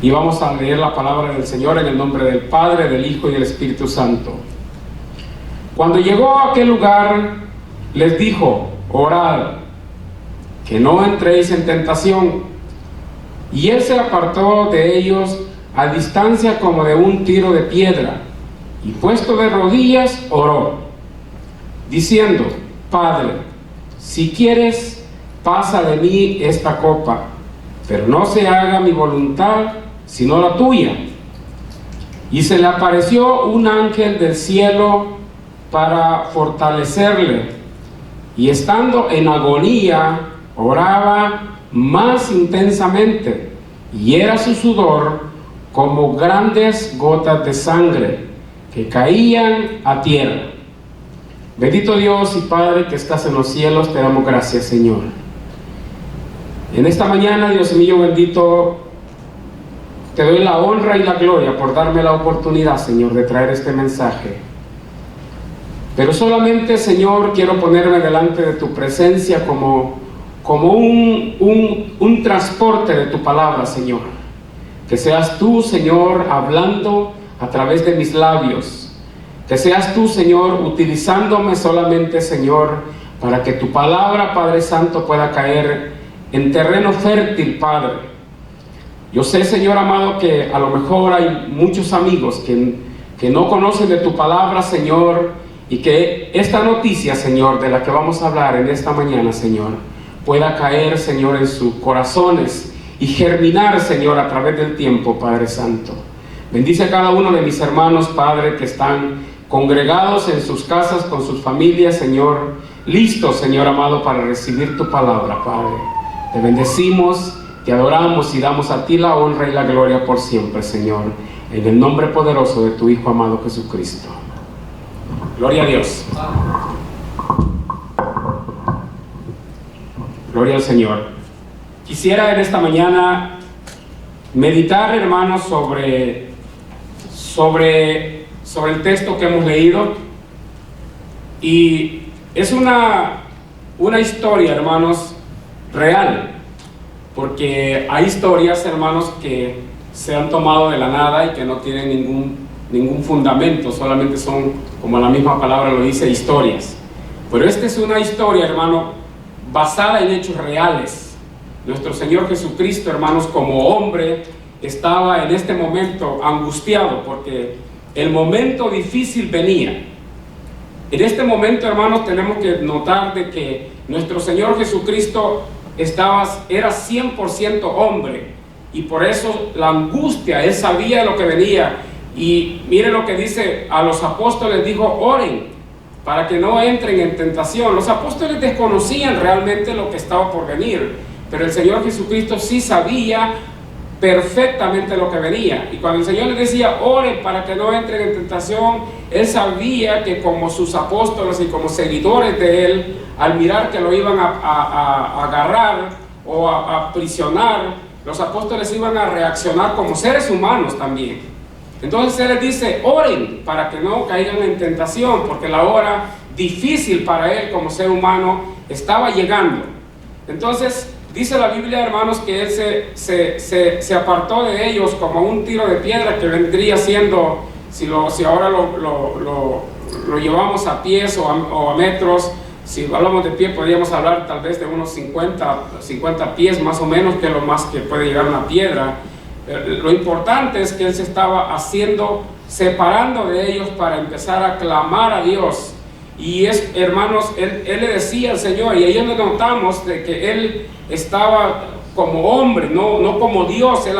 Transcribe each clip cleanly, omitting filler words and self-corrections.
y vamos a leer la palabra del Señor en el nombre del Padre, del Hijo y del Espíritu Santo. Cuando llegó a aquel lugar, les dijo: orad, que no entréis en tentación. Y él se apartó de ellos a distancia como de un tiro de piedra, y puesto de rodillas oró, diciendo: Padre, si quieres, pasa de mí esta copa, pero no se haga mi voluntad, sino la tuya. Y se le apareció un ángel del cielo para fortalecerle, y estando en agonía, oraba más intensamente, y era su sudor como grandes gotas de sangre que caían a tierra. Bendito Dios y Padre que estás en los cielos, te damos gracias, Señor. En esta mañana, Dios mío bendito, te doy la honra y la gloria por darme la oportunidad, Señor, de traer este mensaje. Pero solamente, Señor, quiero ponerme delante de tu presencia como un transporte de tu palabra, Señor. Que seas tú, Señor, hablando a través de mis labios. Que seas tú, Señor, utilizándome solamente, Señor, para que tu palabra, Padre Santo, pueda caer en terreno fértil, Padre. Yo sé, Señor amado, que a lo mejor hay muchos amigos que no conocen de tu palabra, Señor, y que esta noticia, Señor, de la que vamos a hablar en esta mañana, Señor, pueda caer, Señor, en sus corazones y germinar, Señor, a través del tiempo, Padre Santo. Bendice a cada uno de mis hermanos, Padre, que están congregados en sus casas con sus familias, Señor, listos, Señor amado, para recibir tu palabra, Padre. Te bendecimos, te adoramos y damos a ti la honra y la gloria por siempre, Señor, en el nombre poderoso de tu Hijo amado Jesucristo. Gloria a Dios. Gloria al Señor. Quisiera en esta mañana meditar, hermanos, sobre el texto que hemos leído. Y es una historia, hermanos, real. Porque hay historias, hermanos, que se han tomado de la nada y que no tienen ningún fundamento, solamente son, como la misma palabra lo dice, historias. Pero esta es una historia, hermano, basada en hechos reales. Nuestro Señor Jesucristo, hermanos, como hombre, estaba en este momento angustiado porque el momento difícil venía. En este momento, hermanos, tenemos que notar de que nuestro Señor Jesucristo era 100% hombre, y por eso la angustia, Él sabía lo que venía. Y mire lo que dice a los apóstoles: dijo, oren para que no entren en tentación. Los apóstoles desconocían realmente lo que estaba por venir, pero el Señor Jesucristo sí sabía perfectamente lo que venía. Y cuando el Señor les decía, oren para que no entren en tentación, Él sabía que como sus apóstoles y como seguidores de Él, al mirar que lo iban a agarrar o a aprisionar, los apóstoles iban a reaccionar como seres humanos también. Entonces Él les dice, oren para que no caigan en tentación, porque la hora difícil para Él como ser humano estaba llegando. Entonces dice la Biblia, hermanos, que Él se apartó de ellos como un tiro de piedra, que vendría siendo, si ahora lo llevamos a pies o a metros, si hablamos de pie podríamos hablar tal vez de unos 50 pies más o menos, que es lo más que puede llegar una piedra. Lo importante es que Él se estaba separando de ellos para empezar a clamar a Dios. Y hermanos, él le decía al Señor, y ahí nos notamos de que Él estaba como hombre, no como Dios. Él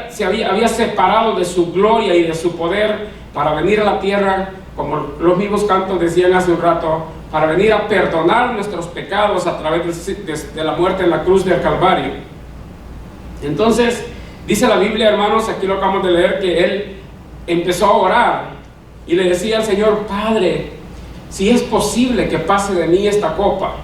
se había separado de su gloria y de su poder para venir a la tierra, como los mismos cantos decían hace un rato, para venir a perdonar nuestros pecados a través de la muerte en la cruz del Calvario. Entonces, dice la Biblia, hermanos, aquí lo acabamos de leer, que Él empezó a orar y le decía al Señor, Padre, si es posible que pase de mí esta copa.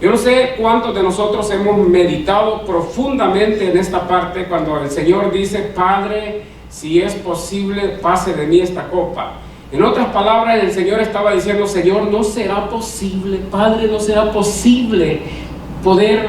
Yo no sé cuántos de nosotros hemos meditado profundamente en esta parte cuando el Señor dice, Padre, si es posible, pase de mí esta copa. En otras palabras, el Señor estaba diciendo, Señor, no será posible, Padre, no será posible poder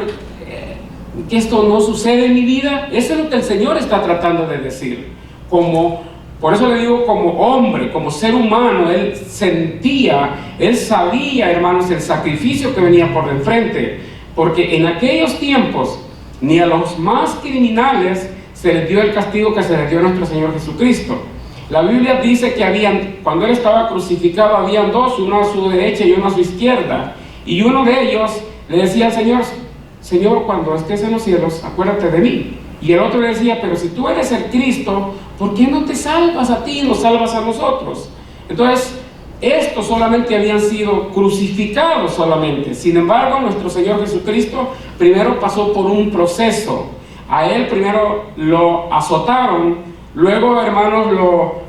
que esto no sucede en mi vida. Eso es lo que el Señor está tratando de decir. Por eso le digo, como hombre, como ser humano, él sentía, él sabía, hermanos, el sacrificio que venía por enfrente, porque en aquellos tiempos ni a los más criminales se les dio el castigo que se les dio a nuestro Señor Jesucristo. La Biblia dice que cuando él estaba crucificado, habían dos, uno a su derecha y uno a su izquierda, y uno de ellos le decía al Señor: Señor, cuando estés en los cielos, acuérdate de mí. Y el otro le decía: pero si tú eres el Cristo, ¿por qué no te salvas a ti y nos salvas a nosotros? Entonces, estos solamente habían sido crucificados solamente. Sin embargo, nuestro Señor Jesucristo primero pasó por un proceso. A él primero lo azotaron, luego, hermanos,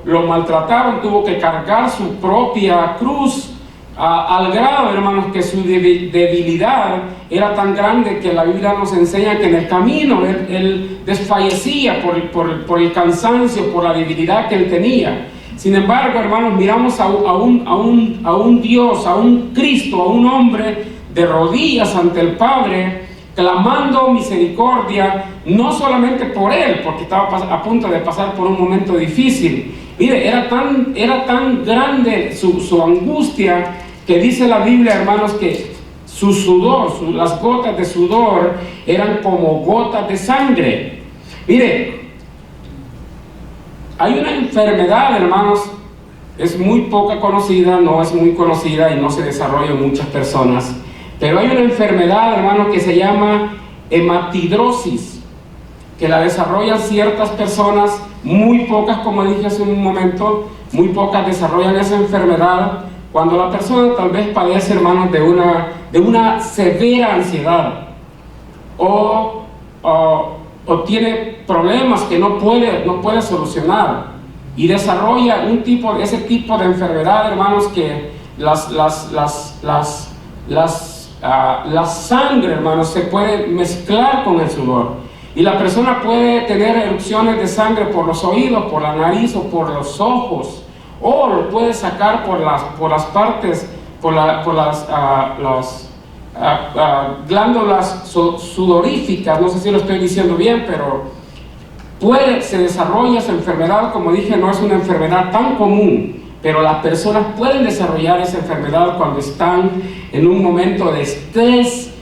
lo maltrataron, tuvo que cargar su propia cruz, al grado, hermanos, que su debilidad era tan grande que la Biblia nos enseña que en el camino él desfallecía por el cansancio, por la debilidad que él tenía. Sin embargo, hermanos, miramos a un Dios, a un Cristo, a un hombre de rodillas ante el Padre, clamando misericordia, no solamente por él, porque estaba a punto de pasar por un momento difícil. Mire, era tan grande su angustia, que dice la Biblia, hermanos, que su sudor, las gotas de sudor eran como gotas de sangre. Mire, hay una enfermedad, hermanos, es muy poca conocida, no es muy conocida y no se desarrolla en muchas personas, pero hay una enfermedad, hermanos, que se llama hematidrosis, que la desarrollan ciertas personas, muy pocas, como dije hace un momento, muy pocas desarrollan esa enfermedad cuando la persona tal vez padece, hermanos, de una severa ansiedad o tiene problemas que no puede solucionar y desarrolla ese tipo de enfermedad, hermanos, que la sangre, hermanos, se puede mezclar con el sudor y la persona puede tener erupciones de sangre por los oídos, por la nariz o por los ojos, o lo puede sacar por las partes, por las glándulas sudoríficas. No sé si lo estoy diciendo bien, pero se desarrolla esa enfermedad. Como dije, no es una enfermedad tan común, pero las personas pueden desarrollar esa enfermedad cuando están en un momento de estrés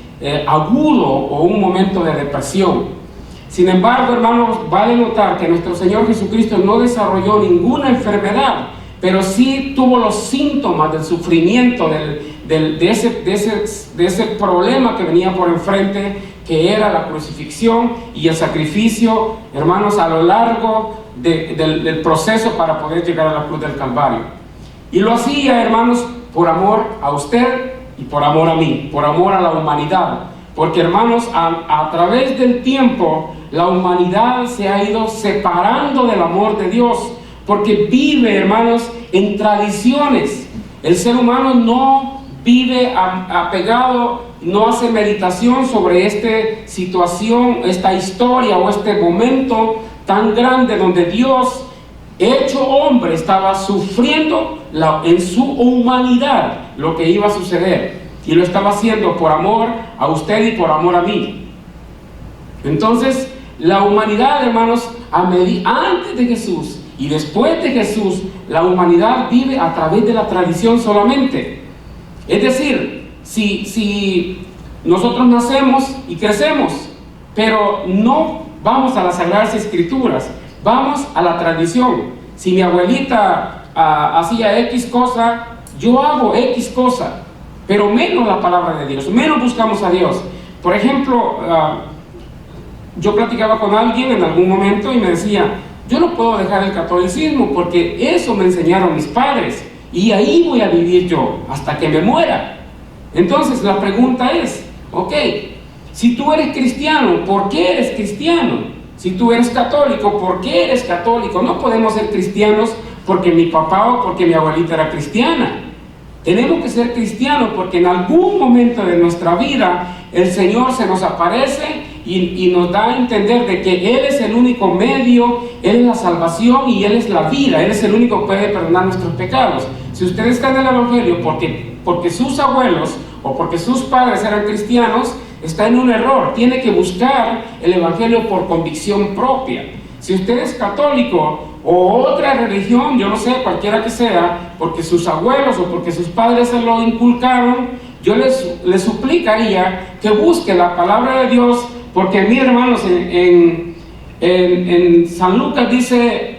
agudo o un momento de depresión. Sin embargo, hermanos, vale notar que nuestro Señor Jesucristo no desarrolló ninguna enfermedad, pero sí tuvo los síntomas del sufrimiento, de ese problema que venía por enfrente, que era la crucifixión y el sacrificio, hermanos, a lo largo del proceso para poder llegar a la cruz del Calvario. Y lo hacía, hermanos, por amor a usted y por amor a mí, por amor a la humanidad. Porque, hermanos, a través del tiempo, la humanidad se ha ido separando del amor de Dios, porque vive, hermanos, en tradiciones. El ser humano no vive apegado, no hace meditación sobre esta situación, esta historia o este momento tan grande donde Dios, hecho hombre, estaba sufriendo en su humanidad lo que iba a suceder, y lo estaba haciendo por amor a usted y por amor a mí. Entonces, la humanidad, hermanos, antes de Jesús y después de Jesús, la humanidad vive a través de la tradición solamente. Es decir, si nosotros nacemos y crecemos, pero no vamos a las Sagradas Escrituras, vamos a la tradición. Si mi abuelita hacía X cosa, yo hago X cosa, pero menos la palabra de Dios, menos buscamos a Dios. Por ejemplo, yo platicaba con alguien en algún momento y me decía: yo no puedo dejar el catolicismo porque eso me enseñaron mis padres y ahí voy a vivir yo hasta que me muera. Entonces la pregunta es, ok, si tú eres cristiano, ¿por qué eres cristiano? Si tú eres católico, ¿por qué eres católico? No podemos ser cristianos porque mi papá o porque mi abuelita era cristiana. Tenemos que ser cristianos porque en algún momento de nuestra vida el Señor se nos aparece y nos da a entender de que Él es el único medio, Él es la salvación y Él es la vida. Él es el único que puede perdonar nuestros pecados. Si ustedes están en el Evangelio porque sus abuelos o porque sus padres eran cristianos, está en un error. Tiene que buscar el Evangelio por convicción propia. Si usted es católico o otra religión, yo no sé, cualquiera que sea, porque sus abuelos o porque sus padres se lo inculcaron, yo les suplicaría que busque la palabra de Dios, porque mi hermanos, en San Lucas dice: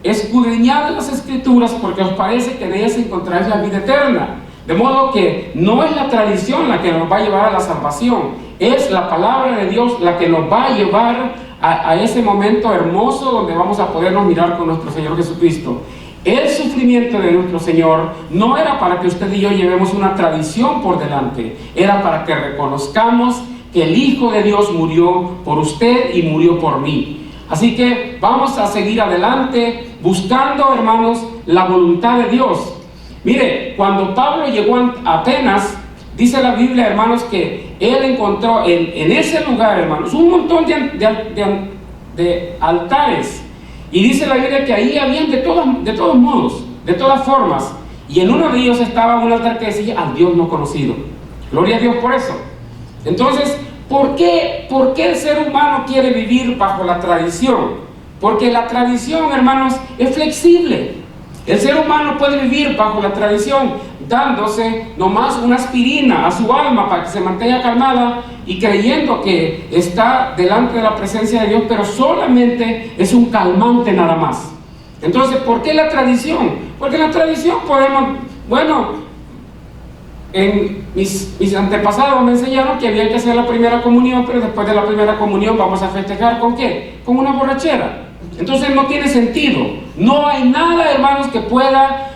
escudriñad las Escrituras porque os parece que en ellas encontráis la vida eterna. De modo que no es la tradición la que nos va a llevar a la salvación, es la palabra de Dios la que nos va a llevar a ese momento hermoso donde vamos a podernos mirar con nuestro Señor Jesucristo. El sufrimiento de nuestro Señor no era para que usted y yo llevemos una tradición por delante, era para que reconozcamos que el Hijo de Dios murió por usted y murió por mí. Así que vamos a seguir adelante buscando, hermanos, la voluntad de Dios. Mire, cuando Pablo llegó a Atenas, dice la Biblia, hermanos, que él encontró en ese lugar, hermanos, un montón de altares. Y dice la Biblia que ahí habían de todos modos, de todas formas. Y en uno de ellos estaba un altar que decía: al Dios no conocido. Gloria a Dios por eso. Entonces, ¿por qué el ser humano quiere vivir bajo la tradición? Porque la tradición, hermanos, es flexible. El ser humano puede vivir bajo la tradición, dándose nomás una aspirina a su alma para que se mantenga calmada y creyendo que está delante de la presencia de Dios, pero solamente es un calmante nada más. Entonces, ¿por qué la tradición? Porque en la tradición podemos, mis antepasados me enseñaron que había que hacer la primera comunión, pero después de la primera comunión vamos a festejar ¿con qué? Con una borrachera. Entonces no tiene sentido. No hay nada, hermanos, que pueda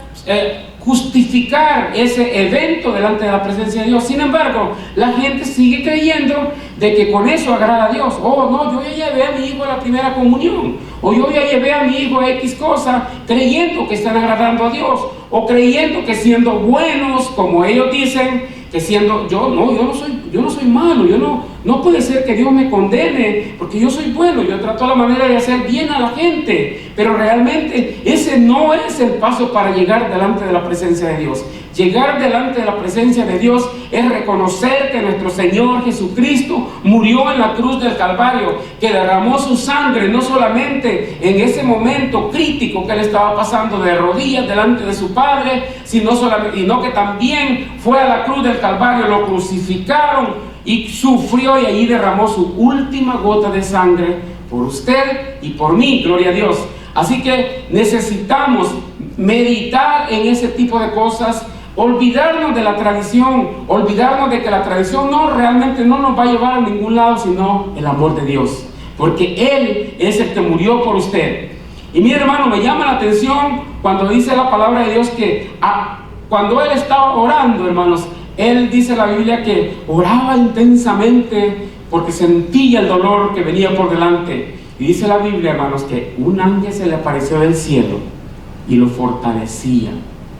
justificar ese evento delante de la presencia de Dios. Sin embargo, la gente sigue creyendo de que con eso agrada a Dios. Oh, no, yo ya llevé a mi hijo a la primera comunión, o yo ya llevé a mi hijo a X cosa, creyendo que están agradando a Dios, o creyendo que siendo buenos, como ellos dicen, que siendo yo no soy malo, no puede ser que Dios me condene porque yo soy bueno, yo trato la manera de hacer bien a la gente, pero realmente ese no es el paso para llegar delante de la presencia de Dios. Llegar delante de la presencia de Dios es reconocer que nuestro Señor Jesucristo murió en la cruz del Calvario, que derramó su sangre no solamente en ese momento crítico que él estaba pasando de rodillas delante de su Padre, sino que también fue a la cruz del Calvario, lo crucificaron y sufrió, y allí derramó su última gota de sangre por usted y por mí, gloria a Dios. Así que necesitamos meditar en ese tipo de cosas, olvidarnos de la tradición, olvidarnos de que la tradición realmente no nos va a llevar a ningún lado, sino el amor de Dios, porque Él es el que murió por usted. Y mi hermano, me llama la atención cuando dice la palabra de Dios que cuando Él estaba orando, hermanos, Él dice la Biblia que oraba intensamente porque sentía el dolor que venía por delante. Y dice la Biblia, hermanos, que un ángel se le apareció del cielo y lo fortalecía.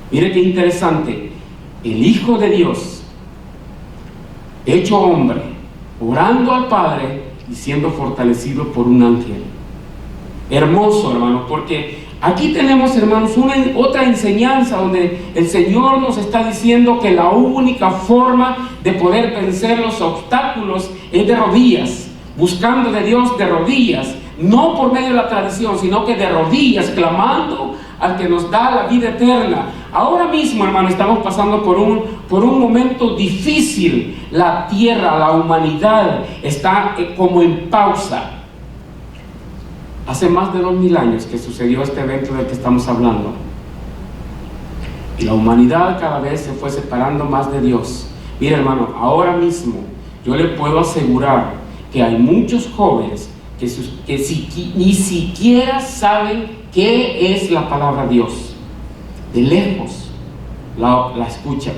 Mire qué interesante, el Hijo de Dios, hecho hombre, orando al Padre y siendo fortalecido por un ángel. Hermoso, hermanos, porque aquí tenemos, hermanos, otra enseñanza donde el Señor nos está diciendo que la única forma de poder vencer los obstáculos es de rodillas, buscando de Dios de rodillas, no por medio de la tradición, sino que de rodillas, clamando al que nos da la vida eterna. Ahora mismo, hermano, estamos pasando por un momento difícil. La tierra, la humanidad está como en pausa. Hace más de 2000 años que sucedió este evento del que estamos hablando. Y la humanidad cada vez se fue separando más de Dios. Mire, hermano, ahora mismo yo le puedo asegurar que hay muchos jóvenes que ni siquiera saben qué es la palabra de Dios. De lejos la escuchan,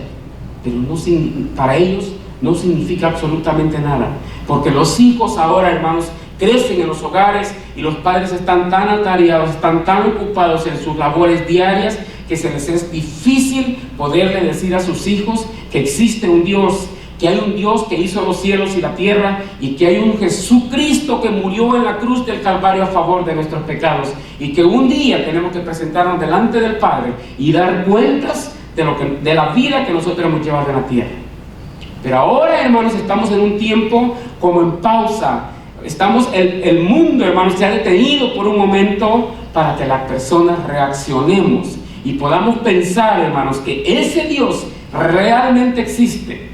pero para ellos no significa absolutamente nada, porque los hijos ahora, hermanos, crecen en los hogares y los padres están tan atareados, están tan ocupados en sus labores diarias que se les es difícil poderle decir a sus hijos que existe un Dios, que hay un Dios que hizo los cielos y la tierra, y que hay un Jesucristo que murió en la cruz del Calvario a favor de nuestros pecados, y que un día tenemos que presentarnos delante del Padre y dar cuentas de la vida que nosotros hemos llevado en la tierra. Pero ahora, hermanos, estamos en un tiempo como en pausa. El mundo, hermanos, se ha detenido por un momento para que las personas reaccionemos y podamos pensar, hermanos, que ese Dios realmente existe.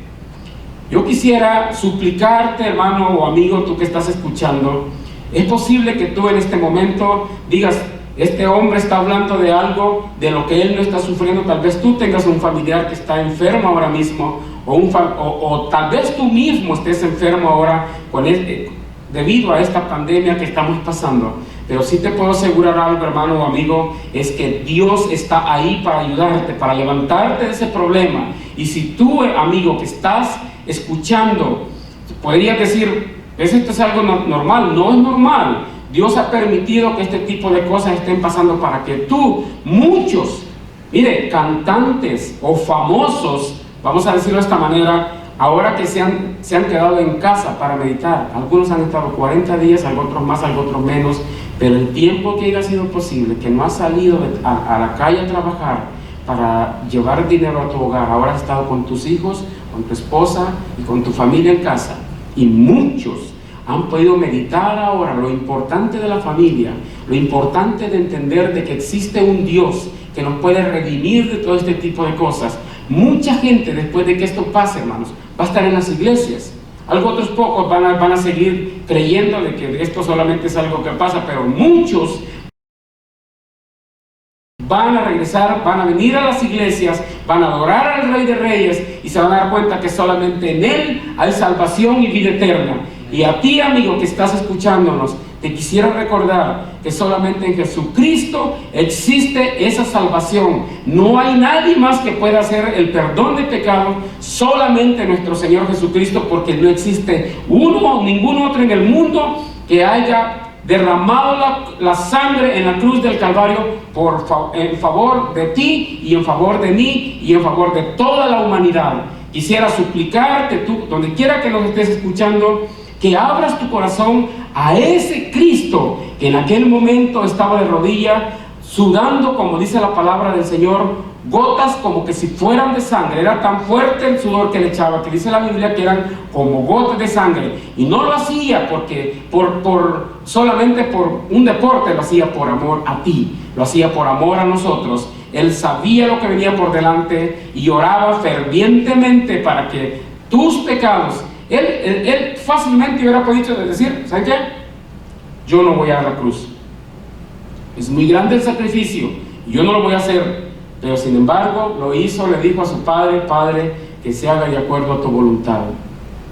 Yo quisiera suplicarte, hermano o amigo, tú que estás escuchando, es posible que tú en este momento digas, este hombre está hablando de algo de lo que él no está sufriendo. Tal vez tú tengas un familiar que está enfermo ahora mismo, o tal vez tú mismo estés enfermo ahora debido a esta pandemia que estamos pasando. Pero sí te puedo asegurar algo, hermano o amigo, es que Dios está ahí para ayudarte, para levantarte de ese problema. Y si tú, amigo, que estás escuchando, podrías decir, esto es algo normal. No es normal. Dios ha permitido que este tipo de cosas estén pasando para que muchos, mire, cantantes o famosos, vamos a decirlo de esta manera, ahora que se han quedado en casa para meditar. Algunos han estado 40 días, otros más, otros menos, pero el tiempo que haya sido posible, que no has salido a la calle a trabajar para llevar dinero a tu hogar, ahora has estado con tus hijos, con tu esposa y con tu familia en casa. Y muchos han podido meditar ahora lo importante de la familia, lo importante de entender de que existe un Dios que nos puede redimir de todo este tipo de cosas. Mucha gente, después de que esto pase, hermanos, va a estar en las iglesias. Otros pocos van a seguir creyendo de que esto solamente es algo que pasa, pero muchos van a regresar, van a venir a las iglesias, van a adorar al Rey de Reyes y se van a dar cuenta que solamente en Él hay salvación y vida eterna. Y a ti, amigo, que estás escuchándonos, te quisiera recordar que solamente en Jesucristo existe esa salvación. No hay nadie más que pueda hacer el perdón de pecado, solamente nuestro Señor Jesucristo, porque no existe uno o ningún otro en el mundo que haya derramado la sangre en la cruz del Calvario en favor de ti y en favor de mí y en favor de toda la humanidad. Quisiera suplicarte, tú, donde quiera que nos estés escuchando, que abras tu corazón a ese Cristo que en aquel momento estaba de rodillas, sudando, como dice la palabra del Señor, gotas como que si fueran de sangre. Era tan fuerte el sudor que le echaba, que dice la Biblia que eran como gotas de sangre. Y no lo hacía solamente por un deporte, lo hacía por amor a ti, lo hacía por amor a nosotros. Él sabía lo que venía por delante y oraba fervientemente para que tus pecados, él fácilmente hubiera podido decir, ¿saben qué? Yo no voy a la cruz. Es muy grande el sacrificio, yo no lo voy a hacer. Pero sin embargo, lo hizo, le dijo a su padre, Padre, que se haga de acuerdo a tu voluntad.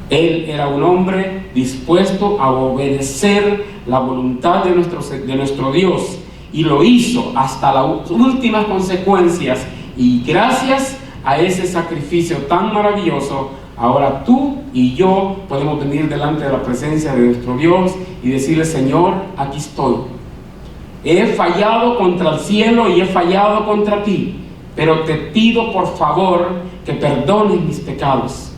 Él era un hombre dispuesto a obedecer la voluntad de nuestro Dios. Y lo hizo hasta las últimas consecuencias. Y gracias a ese sacrificio tan maravilloso, ahora tú y yo podemos venir delante de la presencia de nuestro Dios y decirle, Señor, aquí estoy. He fallado contra el cielo y he fallado contra ti, pero te pido por favor que perdones mis pecados.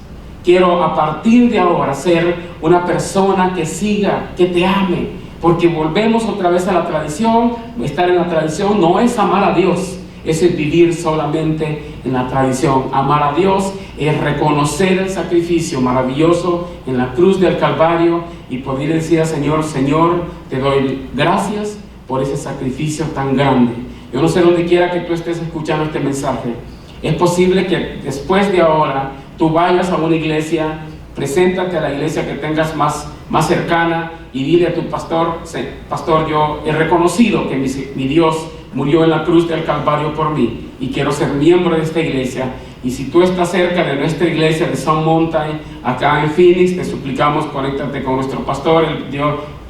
Quiero a partir de ahora ser una persona que siga, que te ame, porque volvemos otra vez a la tradición. Estar en la tradición no es amar a Dios, eso es vivir solamente en la tradición. Amar a Dios es reconocer el sacrificio maravilloso en la cruz del Calvario y poder decir al Señor, Señor, te doy gracias por ese sacrificio tan grande. Yo no sé dónde quiera que tú estés escuchando este mensaje. Es posible que después de ahora tú vayas a una iglesia, preséntate a la iglesia que tengas más cercana y dile a tu pastor, pastor, yo he reconocido que mi Dios murió en la cruz del Calvario por mí y quiero ser miembro de esta iglesia. Y si tú estás cerca de nuestra iglesia de Sun Mountain, acá en Phoenix, te suplicamos, conéctate con nuestro pastor.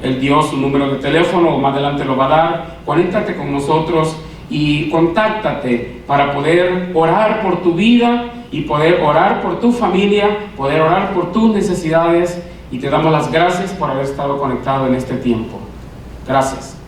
Él dio su número de teléfono, o más adelante lo va a dar. Conéctate con nosotros y contáctate para poder orar por tu vida y poder orar por tu familia, poder orar por tus necesidades. Y te damos las gracias por haber estado conectado en este tiempo. Gracias.